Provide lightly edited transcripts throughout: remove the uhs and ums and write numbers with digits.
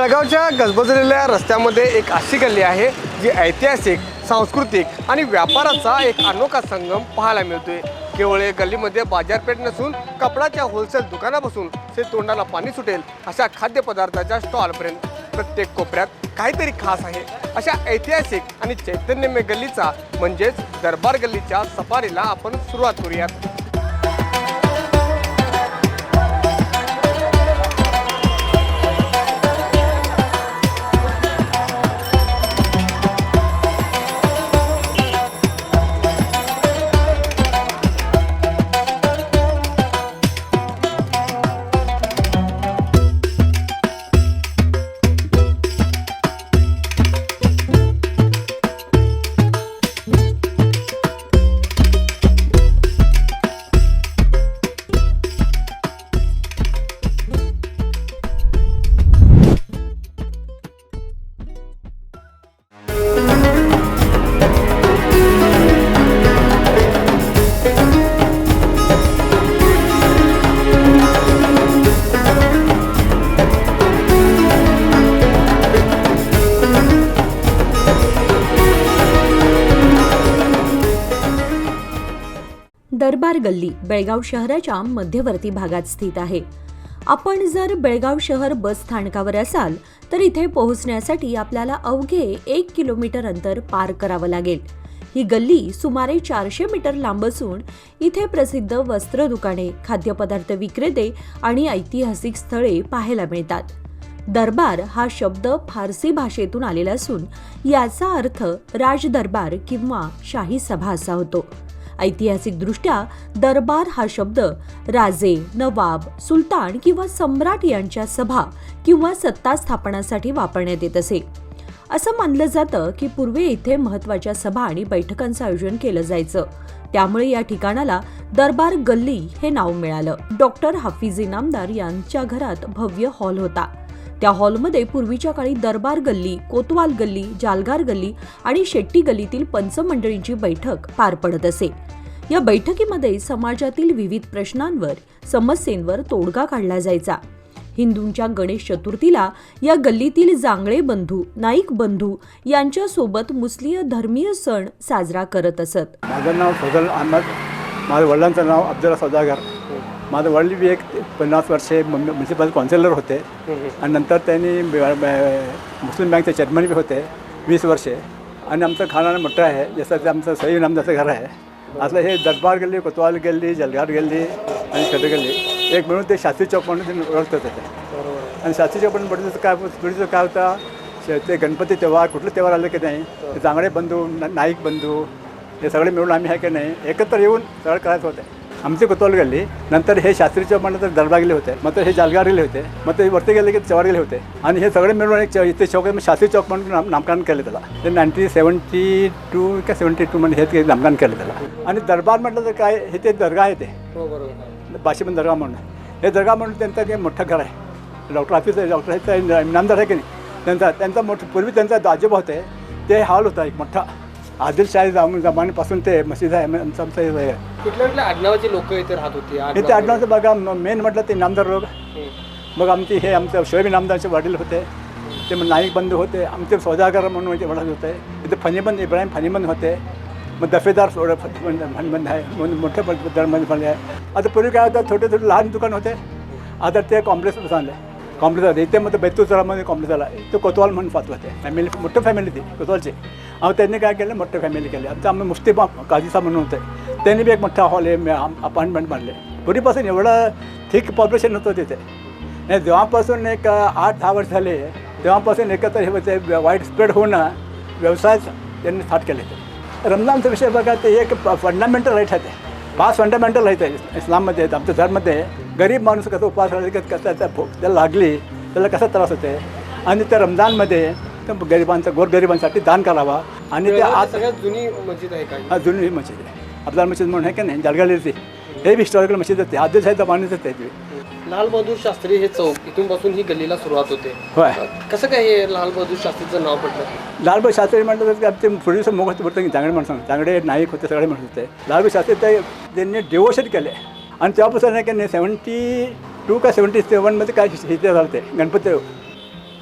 बेळगावच्या गजबजलेल्या रस्त्यामध्ये एक अशी गल्ली आहे जी ऐतिहासिक, सांस्कृतिक आणि व्यापाराचा एक अनोखा संगम पाहायला मिळतोय। केवळ या गल्लीमध्ये बाजारपेठ नसून कपड्याच्या होलसेल दुकानापासून ते तोंडाला पाणी सुटेल अशा खाद्यपदार्थाच्या स्टॉलपर्यंत प्रत्येक कोपऱ्यात काहीतरी खास आहे। अशा ऐतिहासिक आणि चैतन्यमय गल्लीचा म्हणजेच दरबार गल्लीच्या सफारीला आपण सुरुवात करूयात। दरबार गल्ली बेळगाव शहराच्या मध्यवर्ती भागात स्थित आहे। आपण जर बेळगाव शहर बस स्थानकावर असाल तर इथे पोहोचण्यासाठी आपल्याला अवघे 1 किलोमीटर अंतर पार करावं लागेल। ही गल्ली सुमारे 400 मीटर लांब असून इथे प्रसिद्ध वस्त्र दुकाने, खाद्यपदार्थ विक्रेते आणि ऐतिहासिक स्थळे पाहायला मिळतात। दरबार हा शब्द फारसी भाषेतून आलेला असून याचा अर्थ राजदरबार किंवा शाही सभा असा होतो। ऐतिहासिक दृष्ट्या दरबार हा शब्द राजे, नवाब, सुलतान किंवा सम्राट यांच्या सभा किंवा सत्ता स्थापनासाठी वापरण्यात येत असे। असं मानलं जातं की पूर्वी इथे महत्त्वाच्या सभा आणि बैठकांचं आयोजन केलं जायचं, त्यामुळे या ठिकाणाला दरबार गल्ली हे नाव मिळालं। डॉक्टर हाफिज इनामदार यांच्या घरात भव्य हॉल होता। त्या हॉलमध्ये पूर्वीच्या काळी दरबार गल्ली, कोतवाल गल्ली, जालगार गल्ली आणि शेट्टी गल्लीतील पंचमंडळींची बैठक पार पडत असे। या बैठकीमध्ये समाजातील विविध प्रश्नांवर, समस्येंवर तोडगा काढला जायचा। हिंदूंच्या गणेश चतुर्थीला या गल्लीतील जांगळे बंधू, नाईक बंधू यांच्या सोबत मुस्लिम धर्मीय सण साजरा करत असत। माझं नाव फजल अहमद, माझ्या वडिलांचं नाव अब्दुल्ला सौदागर। माझे वडील बी एक 50 वर्षे म्युन्सिपल काउन्सिलर होते आणि नंतर त्यांनी मुस्लिम बँकचे चेअरमन बी होते 20 वर्षे। आणि आमचं खाना मोठं आहे, जसं ते आमचं सई इनामदारचं घर आहे। असलं हे दरबार गल्ली, कोतवाल गल्ली, जलगार गल्ली आणि शेट्टी गल्ली एक मिळून ते शास्त्री चौक म्हणून ओळखत होते। आणि शास्त्री चौक म्हणून काय होता, ते गणपती तेव्हार, कुठलं तेव्हार आलं की नाही, ते जांगडे बंधू, नाईक बंधू हे सगळे मिळून आम्ही आहे की नाही एकत्र येऊन सगळं करायचं होतं। आमची कोतवाल गल्ली, नंतर हे शास्त्री चौक म्हणलं तर दरबार गेले होते, मग तर हे जालगार गेले होते, मग ते वरती गेले की चव्हार गेले होते। आणि हे सगळे मिळून एक इथे चौक शास्त्री चौक म्हणून नामकरण केलं त्याला। ते 1972 का 72 मध्ये हे नामकरण केलं त्याला। आणि दरबार म्हटलं तर काय, हे ते दर्गा आहे, ते बाशीबंद दर्गा म्हणून। हे दर्गा म्हणून त्यांचं ते मोठं घर आहे। डॉक्टर इनामदार आहे की नाही, त्यांचा मोठं पूर्वी त्यांचा आजोबा होते, ते हॉल होता एक मोठा, आदिलशाही जमान्यापासून ते मस्जिद आहे आमचं हे। कुठल्या आडनावाचे लोक इथे राहत होते? इथे आडनावाचं बघा, मेन म्हटलं ते इनामदार लोक। मग आमचे शोएब इनामदारचे वडील होते, ते नाईक बंधू होते, आमचे सौदागर म्हणून ते वडील होते। इथे फनीबंद इब्राहिम फनीबंद होते, मग दफेदार फनीबंद आहे, मोठे दरमध्ये आहे। आता पूर्वी काय होतं, छोटे छोटे लहान दुकान होते, आता ते कॉम्प्लेक्स चालले, कॉम्प्लेक्स आले इथे। मग बेतुसरामध्ये कॉम्प्लेक्स आला, तो कोतवाल म्हणून पाहतो होते फॅमिली, मोठं फॅमिली ती कोतवालची। आणि त्यांनी काय केलं, मोठं फॅमिली केली। आमचं आम्ही मुफ्ती काजीसा म्हणून होते, त्यांनी बी एक मोठा हॉल आहे, अपार्टमेंट बांधले। पूर्वीपासून एवढं ठीक पॉप्युलेशन नव्हतं तिथे। नाही, जेव्हापासून एक 8-10 वर्ष झाले तेव्हापासून एकत्र हे वाईड स्प्रेड होणं व्यवसाय त्यांनी स्टार्ट केले। रमजानचा विषय बघा, ते एक फंडामेंटल राईट आहे, ते 5 फंडामेंटल राईट आहे इस्लाममध्ये, आमच्या धर्ममध्ये। गरीब माणूस कसं उपवास राहिले, कसं त्याला लागली, त्याला कसा त्रास होते, आणि त्या रमजानमध्ये गरिबांचा, गोरगरिबांसाठी दान करावा। आणि ते आज सगळ्यात जुनी मस्जिद आहे का? जुनी मस्जिद आहे, अफजल मस्जिद म्हणून आहे की नाही, जालगारची। हे बी हिस्टॉरिकल मस्जिद होते, आदिलशाही जमान्यातच आहे। लाल बहादूर शास्त्री हे चौक, इथून पासून ही गल्लीला सुरुवात होते। होय, कसं काय हे लाल बहादूर शास्त्रीचं नाव पडलं? लाल बहादूर शास्त्री म्हटलं तर ते पूर्वीचं मोग होतं, चांगले माणसं, चांगले नाईक होते, सगळे माणसं होते। लाल बहादूर शास्त्री ते त्यांनी डिवोशन केले, आणि तेव्हापासून आहे की नाही 72 का 77 मध्ये काय हिस्ट्री झालं, ते गणपती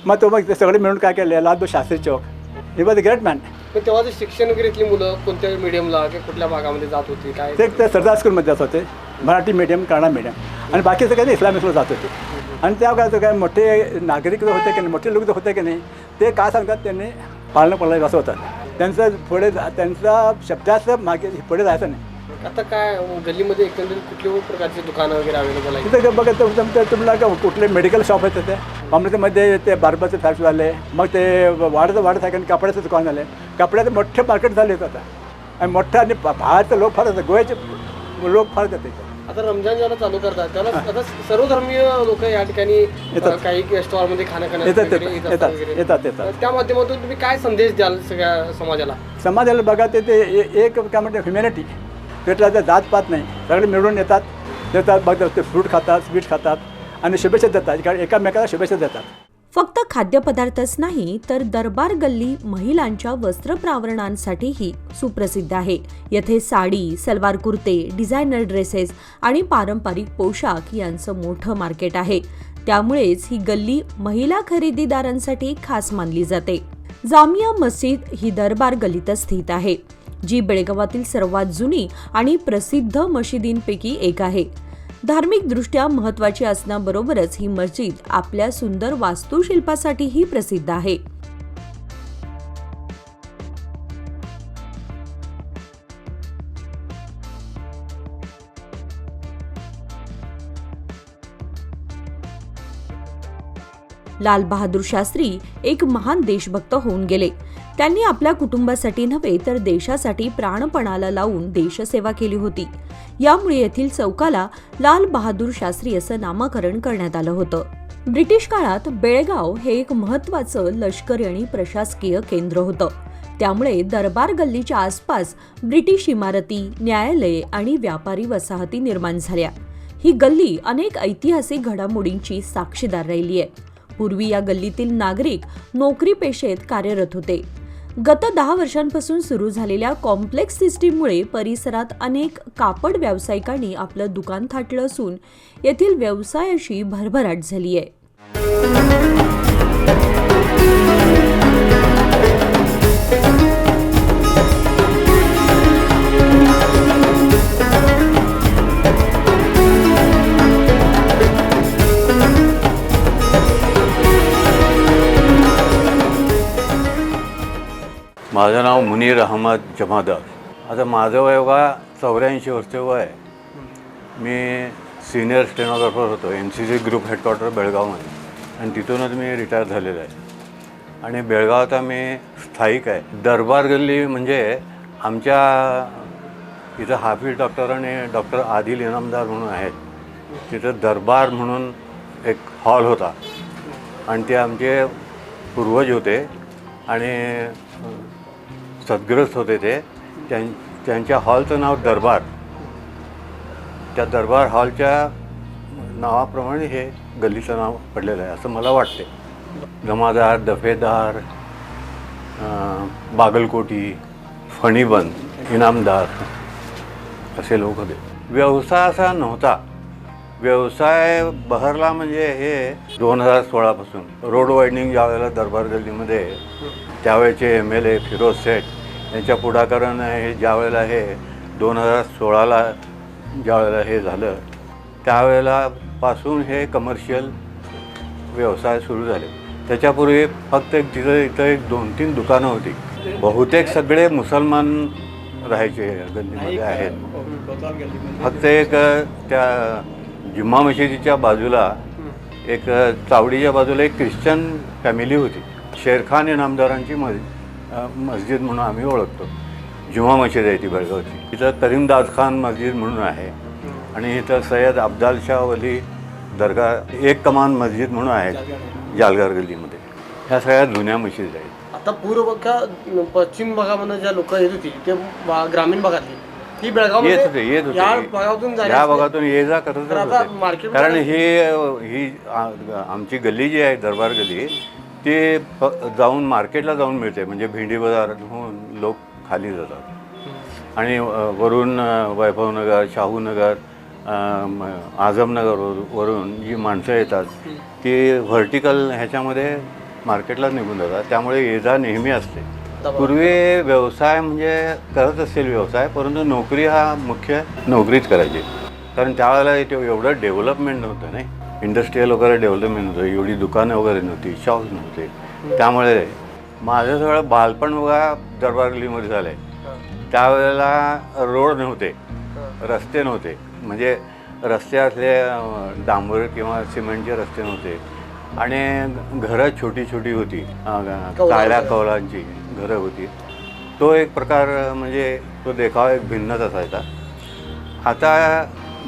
मग ते सगळे मिळून काय केलं, Lal Bahadur Shastri Chowk, he was a great man. पण तेव्हा ते शिक्षण वगैरे इथली मुलं कोणत्या मीडियमला किंवा कुठल्या भागामध्ये जात होती काय? ते सरदार स्कूलमध्ये जात होते, मराठी मीडियम, कन्नड मीडियम, आणि बाकी सगळे इस्लामिक स्कूल जात होते. आणि त्या काळात काय मोठे नागरिक जो होते की नाही, मोठे लोक जो होते की नाही, ते काय सांगतात त्यांनी पाळणं पडलं असं होतं. त्यांचं पुढे त्यांचा शब्दाचं मागे पुढे जायचं नाही. आता काय गल्लीमध्ये एकंदरीत कुठल्या प्रकारचे दुकानं वगैरे अवेलेबल आहे? तिथे बघा तुम्हाला कुठले मेडिकल शॉप आहेत तिथे, अमृतमध्ये ते बार्बरचे फॅक्टरी झाले, मग ते वाढत आहे, कपड्याचं दुकान झाले, कपड्याचे मोठे मार्केट झाले आता. आणि मोठं आणि बाहेरचे लोक फार येतात, गोव्याचे लोक फार येतात. आता रमजान ज्याला चालू करतात त्याला आता सर्वधर्मीय लोक या ठिकाणी काही स्टॉलमध्ये खाणं येतात. त्या माध्यमातून तुम्ही काय संदेश द्याल सगळ्या समाजाला? बघा ते एक काय म्हणते ह्युमॅनिटी, त्यातला जातपात नाही, सगळे मिळून येतात बघ, ते फ्रूट खातात, स्वीट खातात आणि शुभेच्छा देतात, एकामेकाला शुभेच्छा देतात. फक्त खाद्यपदार्थच नाही तर दरबार गल्ली महिलांच्या वस्त्रप्रावरणांसाठीही सुप्रसिद्ध आहे. येथे साडी, सलवार कुर्ते, डिझायनर ड्रेसेस आणि पारंपरिक पोशाख यांचं मोठं मार्केट आहे. त्यामुळेच ही गल्ली महिला खरेदीदारांसाठी खास मानली जाते. जामिया मस्जिद ही दरबार गल्लीतच स्थित आहे, जी बेळगावातील सर्वात जुनी आणि प्रसिद्ध मशिदींपैकी एक आहे. धार्मिकदृष्ट्या महत्त्वाची असण्याबरोबरच ही मस्जिद आपल्या सुंदर वास्तुशिल्पासाठीही प्रसिद्ध आहे. लाल बहादूर शास्त्री एक महान देशभक्त होऊन गेले. त्यांनी आपल्या कुटुंबासाठी नव्हे तर देशासाठी प्राणपणाला लावून देशसेवा केली होती. यामुळे येथील चौकाला लाल बहादूर शास्त्री असं नामकरण करण्यात आलं होतं. ब्रिटिश काळात बेळगाव हे एक महत्त्वाचं लष्करी आणि प्रशासकीय केंद्र होतं. त्यामुळे दरबार गल्लीच्या आसपास ब्रिटिश इमारती, न्यायालये आणि व्यापारी वसाहती निर्माण झाल्या. ही गल्ली अनेक ऐतिहासिक घडामोडींची साक्षीदार राहिली आहे. पूर्वी या गल्लीतील नागरिक नोकरी पेशेत कार्यरत होते. गत 10 वर्षांपासून सुरू झालेल्या कॉम्प्लेक्स सिस्टीममुळे परिसरात अनेक कापड व्यावसायिकांनी आपलं दुकान थाटलं असून येथील व्यवसायाशी भरभराट झाली आहे. माझं नाव मुनीर अहमद जमादार. आता माझं वय बघा 84 वर्ष वय आहे. मी सिनियर स्टेनोग्राफर होतो NCC ग्रुप हेडक्वार्टर बेळगावमध्ये, आणि तिथूनच मी रिटायर झालेलो आहे. आणि बेळगावात मी स्थायिक आहे. दरबार गल्ली म्हणजे आमच्या इथं हाफिज डॉक्टर आणि डॉक्टर आदिल इनामदार म्हणून आहेत. तिथं दरबार म्हणून एक हॉल होता, आणि ते आमचे पूर्वज होते आणि सद्ग्रस्त होते. ते त्यांच्या हॉलचं नाव दरबार. त्या दरबार हॉलच्या नावाप्रमाणे हे गल्लीचं नाव पडलेलं आहे असं मला वाटते. जमादार, दफेदार, बागलकोटी, फणीबंद, इनामदार असे लोक होते. व्यवसाय असा नव्हता. व्यवसाय बहरला म्हणजे हे 2016पासून रोड वायडिंग ज्या वेळेला दरबार गल्लीमध्ये त्यावेळेचे MLA फिरोज सेठ यांच्या पुढाकारानं हे ज्या वेळेला हे 2016ला ज्या वेळेला हे झालं त्यावेळेला पासून हे कमर्शियल व्यवसाय सुरू झाले. त्याच्यापूर्वी फक्त इथं एक 2-3 दुकानं होती. बहुतेक सगळे मुसलमान राहायचे गल्लीमध्ये आहेत. फक्त एक त्या जुम्मा मशिदीच्या बाजूला एक चावडीच्या बाजूला एक ख्रिश्चन फॅमिली होती. शेरखान इनामदारांची मस्जिद म्हणून आम्ही ओळखतो. जुम्मा मशीद आहे ती बेळगावची. इथं करीमदाद खान मस्जिद म्हणून आहे, आणि इथं सय्यद अब्दाल शाह वली दर्गा एक कमान मस्जिद म्हणून आहे जालगार गल्लीमध्ये. ह्या सगळ्या जुन्या मशीद आहेत. आता पूर्व पश्चिम भागामध्ये ज्या लोक येत होती ते ग्रामीण भागातली ही बेळगाव येत होते या भागातून ये जा करत होते. कारण ही आमची गल्ली जी आहे दरबार गल्ली ती जाऊन मार्केटला जाऊन मिळते. म्हणजे भेंडी बाजारातून लोक खाली जातात आणि वरून वैभवनगर, शाहूनगर, आझमनगर वरून जी माणसं येतात ती व्हर्टिकल ह्याच्यामध्ये मार्केटला निघून जातात, त्यामुळे ये जा नेहमी असते. पूर्वी व्यवसाय म्हणजे करत असेल व्यवसाय, परंतु नोकरी हा मुख्य नोकरीच करायची. कारण त्यावेळेला एवढं डेव्हलपमेंट नव्हतं नाही, इंडस्ट्रीयल वगैरे डेव्हलपमेंट नव्हतं, एवढी दुकानं वगैरे नव्हती, शॉप्स नव्हते. त्यामुळे माझं सगळं बालपण बघा दरबार गल्लीमध्ये झालं आहे. त्यावेळेला रोड नव्हते, रस्ते नव्हते, म्हणजे रस्ते असले डांबर किंवा सिमेंटचे रस्ते नव्हते, आणि घरं छोटी छोटी होती, काळ्या कौलांची घरं होती. तो एक प्रकार म्हणजे तो देखावा एक भिन्नच असायचा. आता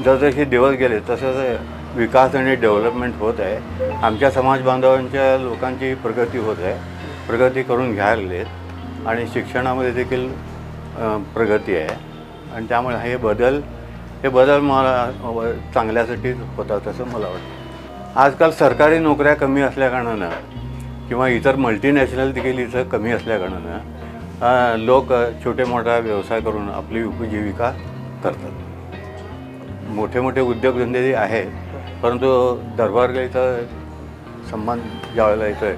जसजसे दिवस गेले तसं विकास आणि डेव्हलपमेंट होत आहे. आमच्या समाज बांधवांच्या लोकांची प्रगती होत आहे, प्रगती करून घ्यायला लागलेत, आणि शिक्षणामध्ये देखील प्रगती आहे. आणि त्यामुळे हे बदल मला चांगल्यासाठीच होतात असं मला वाटतं. आजकाल सरकारी नोकऱ्या कमी असल्याकारणानं किंवा इतर मल्टीनॅशनल देखील इथं कमी असल्याकारणानं लोक छोटे मोठा व्यवसाय करून आपली उपजीविका करतात. मोठे मोठे उद्योगधंदे आहेत, परंतु दरबार गल्लीचा संबंध ज्यावेळेला येतो आहे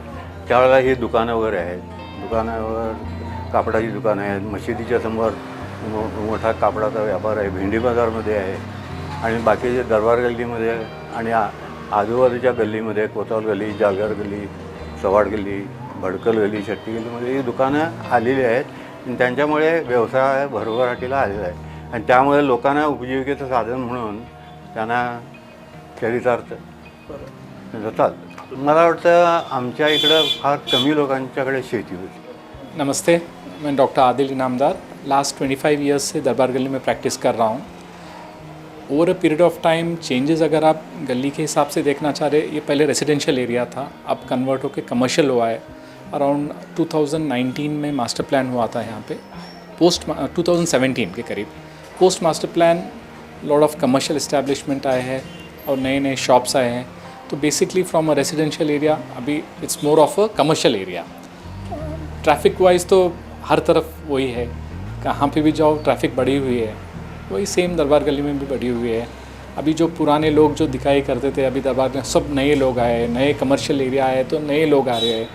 त्यावेळेला ही दुकानं वगैरे आहेत. दुकानावर कापडाची दुकानं आहेत, मशिदीच्या समोर मोठा कापडाचा व्यापार आहे, भेंडी बाजारमध्ये आहे, आणि बाकीचे दरबार गल्लीमध्ये आणि आजूबाजूच्या गल्लीमध्ये कोतवाल गल्ली, जागर गल्ली, चव्हाड गल्ली, भडकल गल्ली, शेट्टी गल्लीमध्ये ही दुकानं आलेली आहेत. आणि त्यांच्यामुळे व्यवसाय भरभराटीला आलेला आहे, आणि त्यामुळे लोकांना उपजीविकेचं साधन म्हणून त्यांना चरितार्थ जातात. मला वाटतं आमच्या इकडं फार कमी लोकांच्याकडे शेती होती. नमस्ते, मैं doctor Adil Inamdar last 25 years से दरबार गली में प्रैक्टिस कर रहा हूँ. Over a period of time changes अगर आप गली के हिसाब से देखना चाह रहे, ये पहले रेजिडेंशियल एरिया था, अब कन्वर्ट होकर कमर्शियल हुआ है. अराउंड 2019 में मास्टर प्लान हुआ था यहाँ पे, पोस्ट 2017 के करीब. Post master plan lot of commercial establishment आए हैं और नए नए शॉप्स आए हैं. तो basically from a residential area अभी it's more of a commercial area. Traffic wise तो हर तरफ वही है, कहाँ पे भी जाओ ट्रैफिक बढ़ी हुई है, वही सेम दरबार गली में भी बढ़ी हुई है. अभी जो पुराने लोग जो दिखाई करते थे, अभी दरबार में सब नए लोग आए, नए कमर्शियल एरिया आए तो नए लोग आ रहे हैं.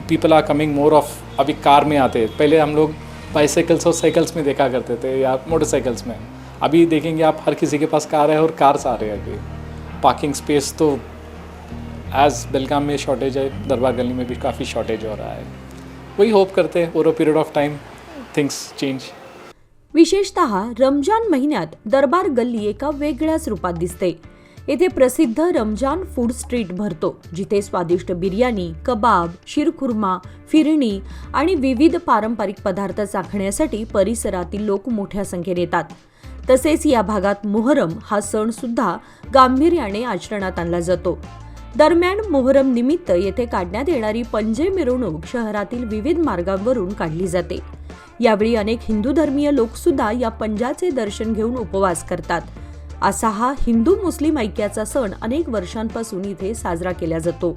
People are coming more of, अभी कार में आते हैं. पहले हम लोग बाइसाइकिल्स और साइकिल्स में देखा करते थे या मोटरसाइकिल्स में. अभी देखेंगे आप हर किसी के पास कार है और कार्स आ रहे हैं. अभी पार्किंग स्पेस तो एज बेलगाम में शॉर्टेज है, दरबार गली में भी काफ़ी शॉर्टेज हो रहा है. वही होप करते हैं over a period of time things change. विशेषतः रमजान महिन्यात दरबार गल्ली एका वेगळ्याच रूपात दिसते. येथे प्रसिद्ध रमजान फूड स्ट्रीट भरतो, जिथे स्वादिष्ट बिर्याणी, कबाब, शीरखुर्मा, फिरणी आणि विविध पारंपरिक पदार्थ चाखण्यासाठी परिसरातील लोक मोठ्या संख्येने येतात. तसेच या भागात मोहरम हा सण सुद्धा गांभीर्याने आचरणात आणला जातो. दरम्यान मोहरम निमित्त येथे काढण्यात येणारी पंजे मिरवणूक शहरातील विविध मार्गांवरून काढली जाते. यावेळी अनेक हिंदू धर्मीय लोक सुद्धा या पंजाचे दर्शन घेऊन उपवास करतात. असा हा हिंदू मुस्लिम ऐक्याचा सण अनेक वर्षांपासून इथे साजरा केला जातो.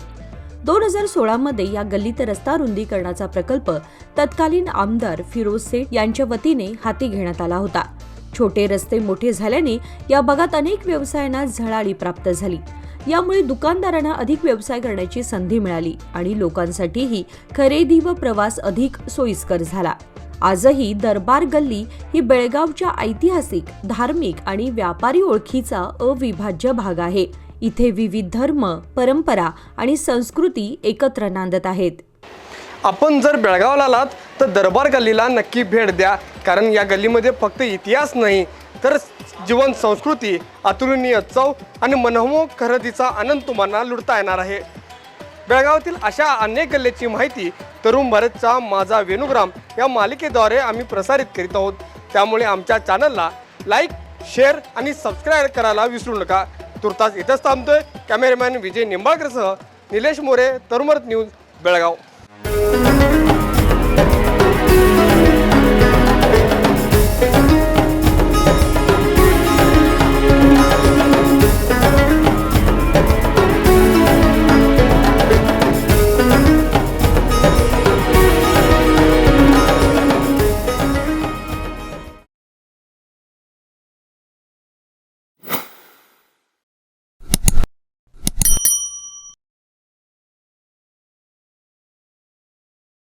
2016 मध्ये या गल्लीत रस्ता रुंदीकरणाचा प्रकल्प तत्कालीन आमदार फिरोज सेठ यांच्या वतीने हाती घेण्यात आला होता. छोटे रस्ते मोठे झाल्याने या भागात अनेक व्यवसायांना झळाळी प्राप्त झाली. यामुळे दुकानदारांना अधिक व्यवसाय करण्याची संधी मिळाली आणि लोकांसाठीही खरेदी व प्रवास अधिक सोयीस्कर झाला. आजही दरबार गल्ली ही बेळगावच्या ऐतिहासिक, धार्मिक आणि व्यापारी ओळखीचा अविभाज्य भाग आहे. इथे विविध धर्म, परंपरा आणि संस्कृती एकत्र नांदत आहेत. आपण जर बेळगावला आलात तर दरबार गल्लीला नक्की भेट द्या, कारण या गल्लीमध्ये फक्त इतिहास नाही तर जीवन संस्कृती, अतुलनीय चव आणि मनमोहक खरेदीचा आनंद तुम्हाला लुटता येणार आहे. बेळगावातील अशा अनेक गल्लीची माहिती तरुण भारतचा माझा वेणुग्राम या मालिकेद्वारे आम्ही प्रसारित करीत आहोत. त्यामुळे आमच्या चॅनलला लाईक, शेअर आणि सबस्क्राईब करायला विसरू नका. तुर्तास इथंच थांबतोय. कॅमेरामॅन विजय निंबाळकरसह निलेश मोरे, तरुण भारत न्यूज, बेळगाव.